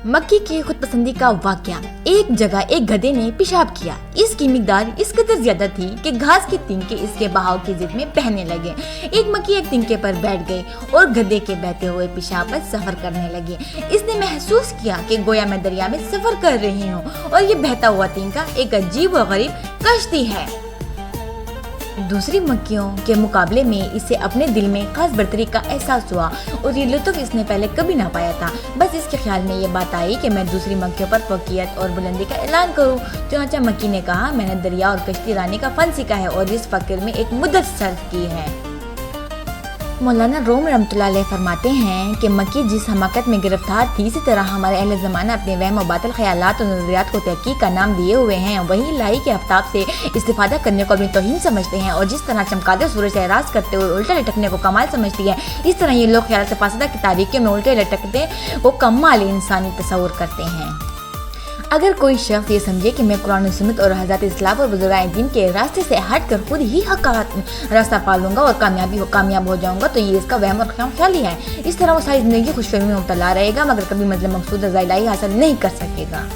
मक्की की खुद पसंदी का वाकया। एक जगह एक गधे ने पेशाब किया। इसकी मिकदार इस कदर ज्यादा थी कि घास के तिनके इसके बहाव की जिद में बहने लगे। एक मक्की एक तिनके पर बैठ गई और गधे के बहते हुए पेशाब पर सफर करने लगी। इसने महसूस किया कि गोया मैं दरिया में सफर कर रही हूँ और ये बहता हुआ तिनका एक अजीब और गरीब कश्ती है। दूसरी मक्खियों के मुकाबले में इसे अपने दिल में खास बर्तरी का एहसास हुआ और ये लुत्फ इसने पहले कभी ना पाया था। बस इसके ख्याल में ये बात आई कि मैं दूसरी मक्खियों पर फौकियत और बुलंदी का ऐलान करूं। चुनांचे मक्खी ने कहा, मैंने दरिया और कश्ती रानी का फन सीखा है और इस फक्र में एक मुद्दत सर्फ की है। मौलाना रूम रहमतुल्लाह अलैह फरमाते हैं कि मक्की जिस हमाकत में गिरफ्तार थी, इसी तरह हमारे अहले ज़माना अपने वहम और बातिल ख्यालात और नज़रियात को तहकीक का नाम दिए हुए हैं। वही इलाही के आफ्ताब से इस्तिफादा करने को अपनी तौहीन समझते हैं और जिस तरह चमकादड़ सूरज से एराज करते हुए उल्टा लटकने को कमाल समझती है, इस तरह ये लोग ख्यालात फासदा की तारीकी में उल्टे लटकते वो कमाल इंसानी तस्वुर करते हैं। अगर कोई शख्स ये समझे कि मैं कुरान सुन्नत और हज़रत इस्लाम और बुजुर्गाए दीन के रास्ते से हट कर खुद ही हक का रास्ता पा लूँगा और कामयाब हो जाऊँगा, तो ये इसका वहम और ख्याल ही है। इस तरह वो सारी ज़िंदगी खुशफहमी में मुब्तला रहेगा मगर कभी मतलब मकसूद रज़ा इलाही हासिल नहीं कर सकेगा।